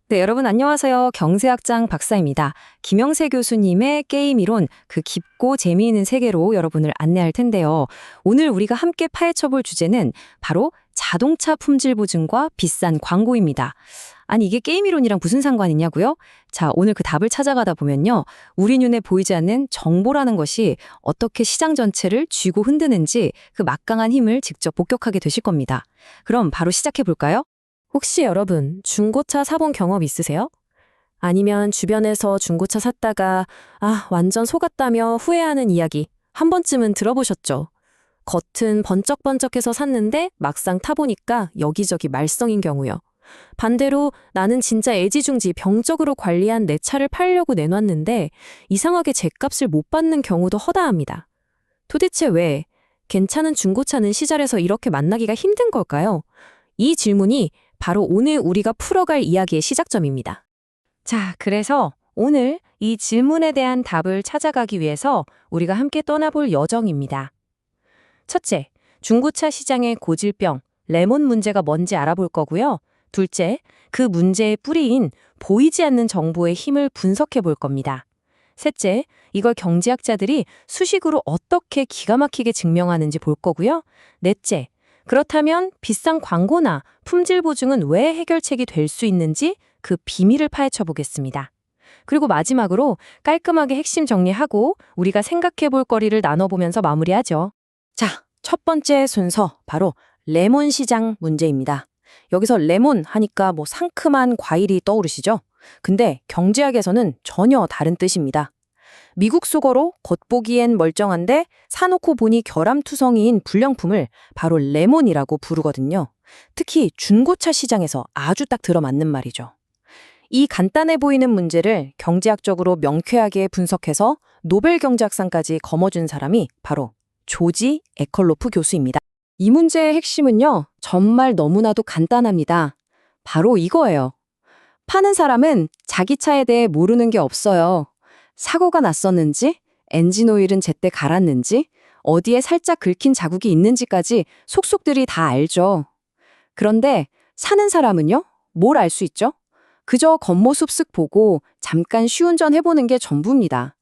네, 여러분 안녕하세요. 경제학장 박사입니다. 김영세 교수님의 게임 이론, 그 깊고 재미있는 세계로 여러분을 안내할 텐데요. 오늘 우리가 함께 파헤쳐볼 주제는 바로 자동차 품질 보증과 비싼 광고입니다. 아니, 이게 게임 이론이랑 무슨 상관이냐고요? 자, 오늘 그 답을 찾아가다 보면요. 우리 눈에 보이지 않는 정보라는 것이 어떻게 시장 전체를 쥐고 흔드는지 그 막강한 힘을 직접 목격하게 되실 겁니다. 그럼 바로 시작해 볼까요? 혹시 여러분 중고차 사본 경험 있으세요? 아니면 주변에서 중고차 샀다가 완전 속았다며 후회하는 이야기 한 번쯤은 들어보셨죠? 겉은 번쩍번쩍해서 샀는데 막상 타보니까 여기저기 말썽인 경우요. 반대로 나는 진짜 애지중지 병적으로 관리한 내 차를 팔려고 내놨는데 이상하게 제값을 못 받는 경우도 허다합니다. 도대체 왜 괜찮은 중고차는 시장에서 이렇게 만나기가 힘든 걸까요? 이 질문이 바로 오늘 우리가 풀어갈 이야기의 시작점입니다. 자, 그래서 오늘 이 질문에 대한 답을 찾아가기 위해서 우리가 함께 떠나볼 여정입니다. 첫째, 중고차 시장의 고질병, 레몬 문제가 뭔지 알아볼 거고요. 둘째, 그 문제의 뿌리인 보이지 않는 정보의 힘을 분석해 볼 겁니다. 셋째, 이걸 경제학자들이 수식으로 어떻게 기가 막히게 증명하는지 볼 거고요. 넷째, 그렇다면 비싼 광고나 품질 보증은 왜 해결책이 될 수 있는지 그 비밀을 파헤쳐 보겠습니다. 그리고 마지막으로 깔끔하게 핵심 정리하고 우리가 생각해 볼 거리를 나눠보면서 마무리하죠. 자, 첫 번째 순서 바로 레몬 시장 문제입니다. 여기서 레몬 하니까 상큼한 과일이 떠오르시죠? 근데 경제학에서는 전혀 다른 뜻입니다. 미국 속어로 겉보기엔 멀쩡한데 사놓고 보니 결함투성이인 불량품을 바로 레몬이라고 부르거든요. 특히 중고차 시장에서 아주 딱 들어맞는 말이죠. 이 간단해 보이는 문제를 경제학적으로 명쾌하게 분석해서 노벨 경제학상까지 거머쥔 사람이 바로 조지 에컬로프 교수입니다. 이 문제의 핵심은요, 정말 너무나도 간단합니다. 바로 이거예요. 파는 사람은 자기 차에 대해 모르는 게 없어요. 사고가 났었는지, 엔진 오일은 제때 갈았는지, 어디에 살짝 긁힌 자국이 있는지까지 속속들이 다 알죠. 그런데 사는 사람은요? 뭘 알 수 있죠? 그저 겉모습 쓱 보고 잠깐 시운전 해보는 게 전부입니다.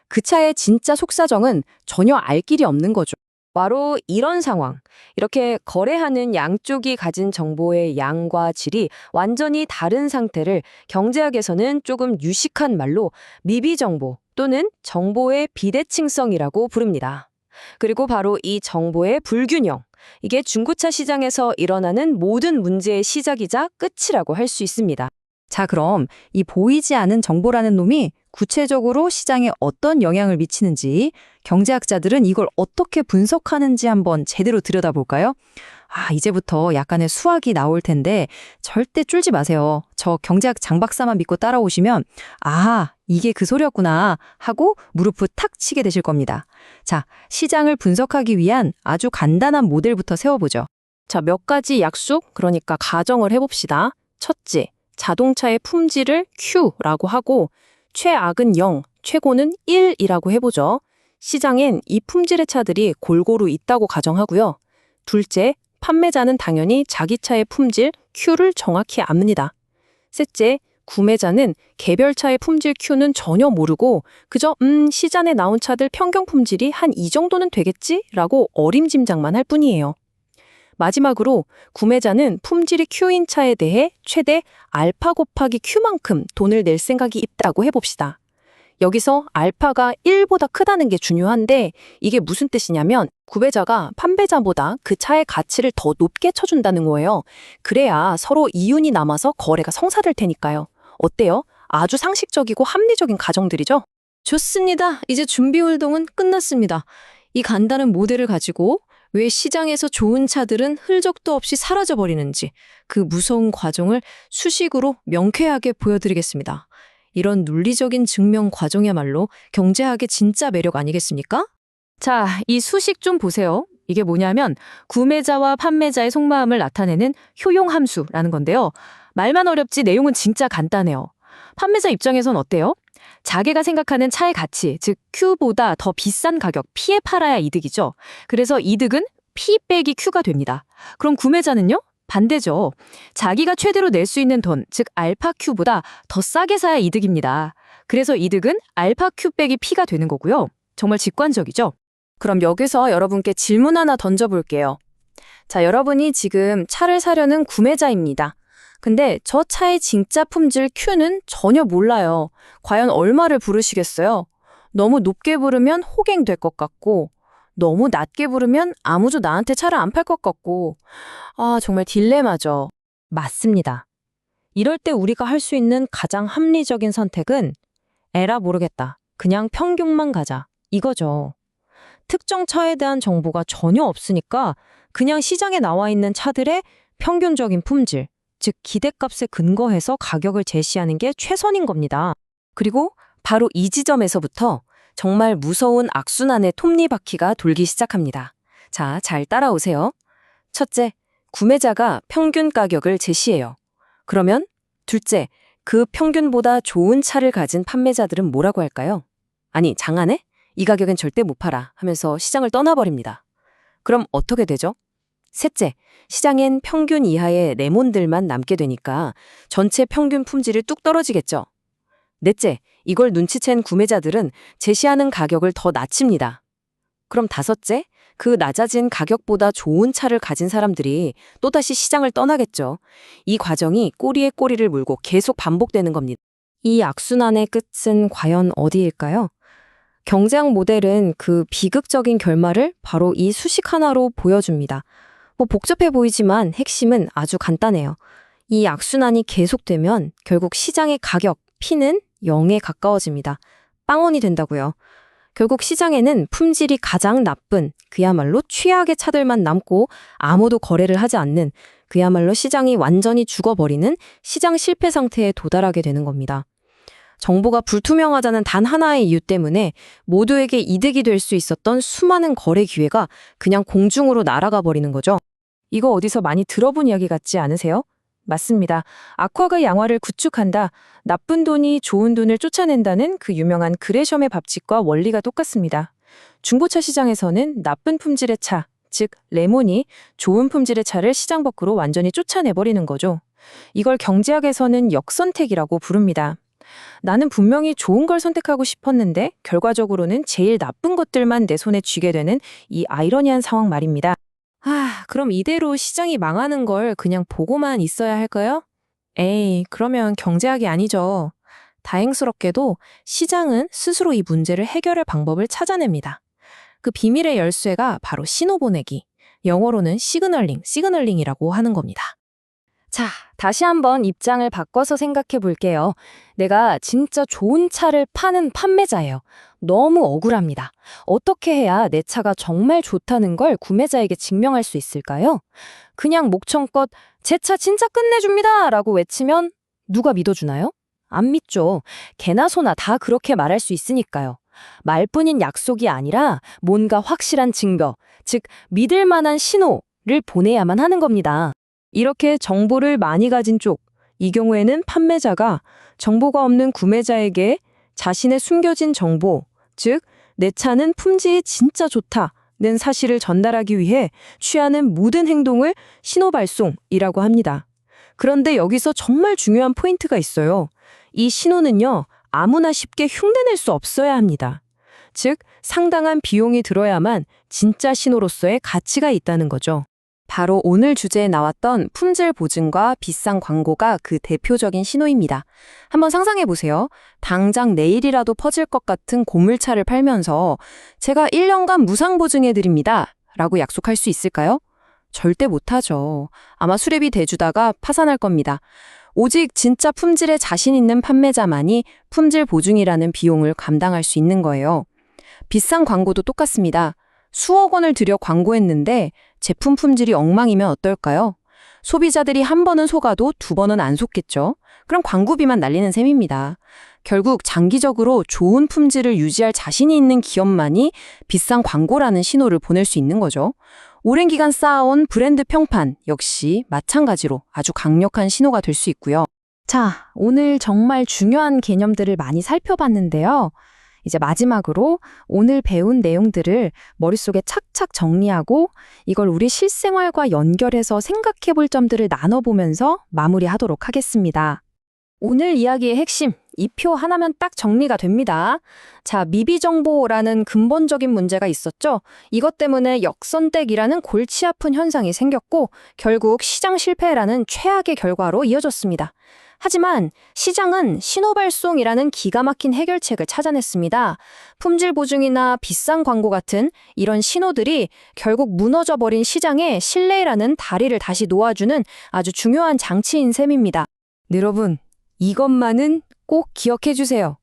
그 차의 진짜 속사정은 전혀 알 길이 없는 거죠. 바로 이런 상황. 이렇게 거래하는 양쪽이 가진 정보의 양과 질이 완전히 다른 상태를 경제학에서는 조금 유식한 말로 미비정보 또는 정보의 비대칭성이라고 부릅니다. 그리고 바로 이 정보의 불균형. 이게 중고차 시장에서 일어나는 모든 문제의 시작이자 끝이라고 할 수 있습니다. 자, 그럼 이 보이지 않은 정보라는 놈이 구체적으로 시장에 어떤 영향을 미치는지 경제학자들은 이걸 어떻게 분석하는지 한번 제대로 들여다볼까요? 이제부터 약간의 수학이 나올 텐데 절대 쫄지 마세요. 저 경제학 장박사만 믿고 따라오시면 이게 그 소리였구나 하고 무릎을 탁 치게 되실 겁니다. 자, 시장을 분석하기 위한 아주 간단한 모델부터 세워보죠. 자, 몇 가지 약속, 그러니까 가정을 해봅시다. 첫째, 자동차의 품질을 Q라고 하고 최악은 0, 최고는 1이라고 해보죠. 시장엔 이 품질의 차들이 골고루 있다고 가정하고요. 둘째, 판매자는 당연히 자기 차의 품질 Q를 정확히 압니다. 셋째, 구매자는 개별차의 품질 Q는 전혀 모르고 그저 시장에 나온 차들 평균 품질이 한 이 정도는 되겠지라고 어림짐작만 할 뿐이에요. 마지막으로 구매자는 품질이 Q인 차에 대해 최대 알파 곱하기 Q만큼 돈을 낼 생각이 있다고 해봅시다. 여기서 알파가 1보다 크다는 게 중요한데 이게 무슨 뜻이냐면 구매자가 판매자보다 그 차의 가치를 더 높게 쳐준다는 거예요. 그래야 서로 이윤이 남아서 거래가 성사될 테니까요. 어때요? 아주 상식적이고 합리적인 가정들이죠? 좋습니다. 이제 준비 활동은 끝났습니다. 이 간단한 모델을 가지고 왜 시장에서 좋은 차들은 흔적도 없이 사라져버리는지 그 무서운 과정을 수식으로 명쾌하게 보여드리겠습니다. 이런 논리적인 증명 과정이야말로 경제학의 진짜 매력 아니겠습니까? 자, 이 수식 좀 보세요. 이게 뭐냐면 구매자와 판매자의 속마음을 나타내는 효용함수라는 건데요. 말만 어렵지 내용은 진짜 간단해요. 판매자 입장에선 어때요? 자기가 생각하는 차의 가치, 즉 Q보다 더 비싼 가격, P에 팔아야 이득이죠. 그래서 이득은 P 빼기 Q가 됩니다. 그럼 구매자는요? 반대죠. 자기가 최대로 낼 수 있는 돈, 즉 알파 Q보다 더 싸게 사야 이득입니다. 그래서 이득은 알파 Q 빼기 P가 되는 거고요. 정말 직관적이죠? 그럼 여기서 여러분께 질문 하나 던져볼게요. 자, 여러분이 지금 차를 사려는 구매자입니다. 근데 저 차의 진짜 품질 Q는 전혀 몰라요. 과연 얼마를 부르시겠어요? 너무 높게 부르면 호갱될 것 같고, 너무 낮게 부르면 아무도 나한테 차를 안 팔 것 같고, 정말 딜레마죠. 맞습니다. 이럴 때 우리가 할 수 있는 가장 합리적인 선택은 에라 모르겠다. 그냥 평균만 가자. 이거죠. 특정 차에 대한 정보가 전혀 없으니까 그냥 시장에 나와 있는 차들의 평균적인 품질, 즉 기대값에 근거해서 가격을 제시하는 게 최선인 겁니다. 그리고 바로 이 지점에서부터 정말 무서운 악순환의 톱니바퀴가 돌기 시작합니다. 자, 잘 따라오세요. 첫째, 구매자가 평균 가격을 제시해요. 그러면 둘째, 그 평균보다 좋은 차를 가진 판매자들은 뭐라고 할까요? 아니, 장하네? 이 가격엔 절대 못 팔아 하면서 시장을 떠나버립니다. 그럼 어떻게 되죠? 셋째, 시장엔 평균 이하의 레몬들만 남게 되니까 전체 평균 품질이 뚝 떨어지겠죠. 넷째, 이걸 눈치챈 구매자들은 제시하는 가격을 더 낮춥니다. 그럼 다섯째, 그 낮아진 가격보다 좋은 차를 가진 사람들이 또다시 시장을 떠나겠죠. 이 과정이 꼬리에 꼬리를 물고 계속 반복되는 겁니다. 이 악순환의 끝은 과연 어디일까요? 경제학 모델은 그 비극적인 결말을 바로 이 수식 하나로 보여줍니다. 복잡해 보이지만 핵심은 아주 간단해요. 이 악순환이 계속되면 결국 시장의 가격, P는 0에 가까워집니다. 빵원이 된다고요. 결국 시장에는 품질이 가장 나쁜, 그야말로 최악의 차들만 남고 아무도 거래를 하지 않는, 그야말로 시장이 완전히 죽어버리는 시장 실패 상태에 도달하게 되는 겁니다. 정보가 불투명하다는 단 하나의 이유 때문에 모두에게 이득이 될 수 있었던 수많은 거래 기회가 그냥 공중으로 날아가 버리는 거죠. 이거 어디서 많이 들어본 이야기 같지 않으세요? 맞습니다. 악화가 양화를 구축한다. 나쁜 돈이 좋은 돈을 쫓아낸다는 그 유명한 그레셈의 법칙과 원리가 똑같습니다. 중고차 시장에서는 나쁜 품질의 차, 즉 레몬이 좋은 품질의 차를 시장 밖으로 완전히 쫓아내버리는 거죠. 이걸 경제학에서는 역선택이라고 부릅니다. 나는 분명히 좋은 걸 선택하고 싶었는데 결과적으로는 제일 나쁜 것들만 내 손에 쥐게 되는 이 아이러니한 상황 말입니다. 그럼 이대로 시장이 망하는 걸 그냥 보고만 있어야 할까요? 에이, 그러면 경제학이 아니죠. 다행스럽게도 시장은 스스로 이 문제를 해결할 방법을 찾아냅니다. 그 비밀의 열쇠가 바로 신호 보내기, 영어로는 시그널링이라고 하는 겁니다. 자, 다시 한번 입장을 바꿔서 생각해 볼게요. 내가 진짜 좋은 차를 파는 판매자예요. 너무 억울합니다. 어떻게 해야 내 차가 정말 좋다는 걸 구매자에게 증명할 수 있을까요? 그냥 목청껏 제 차 진짜 끝내줍니다 라고 외치면 누가 믿어주나요? 안 믿죠. 개나 소나 다 그렇게 말할 수 있으니까요. 말뿐인 약속이 아니라 뭔가 확실한 증거, 즉 믿을 만한 신호를 보내야만 하는 겁니다. 이렇게 정보를 많이 가진 쪽, 이 경우에는 판매자가 정보가 없는 구매자에게 자신의 숨겨진 정보, 즉 내 차는 품질이 진짜 좋다는 사실을 전달하기 위해 취하는 모든 행동을 신호발송이라고 합니다. 그런데 여기서 정말 중요한 포인트가 있어요. 이 신호는요, 아무나 쉽게 흉내낼 수 없어야 합니다. 즉, 상당한 비용이 들어야만 진짜 신호로서의 가치가 있다는 거죠. 바로 오늘 주제에 나왔던 품질 보증과 비싼 광고가 그 대표적인 신호입니다. 한번 상상해 보세요. 당장 내일이라도 퍼질 것 같은 고물차를 팔면서 제가 1년간 무상 보증해 드립니다 라고 약속할 수 있을까요? 절대 못하죠. 아마 수리비 대주다가 파산할 겁니다. 오직 진짜 품질에 자신 있는 판매자만이 품질 보증이라는 비용을 감당할 수 있는 거예요. 비싼 광고도 똑같습니다. 수억 원을 들여 광고했는데 제품 품질이 엉망이면 어떨까요? 소비자들이 한 번은 속아도 두 번은 안 속겠죠. 그럼 광고비만 날리는 셈입니다. 결국 장기적으로 좋은 품질을 유지할 자신이 있는 기업만이 비싼 광고라는 신호를 보낼 수 있는 거죠. 오랜 기간 쌓아온 브랜드 평판 역시 마찬가지로 아주 강력한 신호가 될 수 있고요. 자, 오늘 정말 중요한 개념들을 많이 살펴봤는데요. 이제 마지막으로 오늘 배운 내용들을 머릿속에 착착 정리하고 이걸 우리 실생활과 연결해서 생각해 볼 점들을 나눠보면서 마무리하도록 하겠습니다. 오늘 이야기의 핵심, 이 표 하나면 딱 정리가 됩니다. 자, 미비정보라는 근본적인 문제가 있었죠. 이것 때문에 역선택이라는 골치 아픈 현상이 생겼고 결국 시장 실패라는 최악의 결과로 이어졌습니다. 하지만 시장은 신호발송이라는 기가 막힌 해결책을 찾아냈습니다. 품질 보증이나 비싼 광고 같은 이런 신호들이 결국 무너져버린 시장의 신뢰라는 다리를 다시 놓아주는 아주 중요한 장치인 셈입니다. 여러분, 이것만은 꼭 기억해 주세요.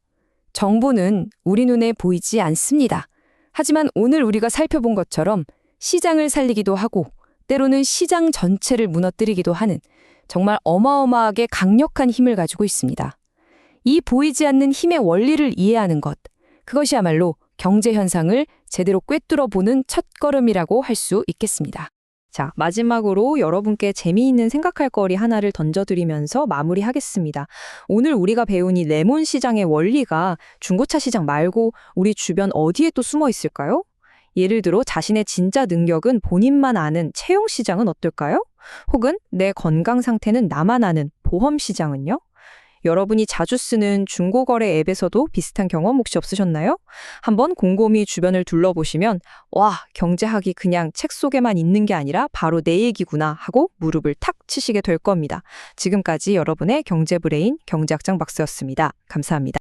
정보는 우리 눈에 보이지 않습니다. 하지만 오늘 우리가 살펴본 것처럼 시장을 살리기도 하고 때로는 시장 전체를 무너뜨리기도 하는 정말 어마어마하게 강력한 힘을 가지고 있습니다. 이 보이지 않는 힘의 원리를 이해하는 것, 그것이야말로 경제 현상을 제대로 꿰뚫어 보는 첫걸음이라고 할 수 있겠습니다. 자, 마지막으로 여러분께 재미있는 생각할 거리 하나를 던져드리면서 마무리하겠습니다. 오늘 우리가 배운 이 레몬 시장의 원리가 중고차 시장 말고 우리 주변 어디에 또 숨어 있을까요? 예를 들어 자신의 진짜 능력은 본인만 아는 채용 시장은 어떨까요? 혹은 내 건강 상태는 나만 아는 보험 시장은요? 여러분이 자주 쓰는 중고거래 앱에서도 비슷한 경험 혹시 없으셨나요? 한번 곰곰이 주변을 둘러보시면 와, 경제학이 그냥 책 속에만 있는 게 아니라 바로 내 얘기구나 하고 무릎을 탁 치시게 될 겁니다. 지금까지 여러분의 경제브레인 경제학장 박사였습니다. 감사합니다.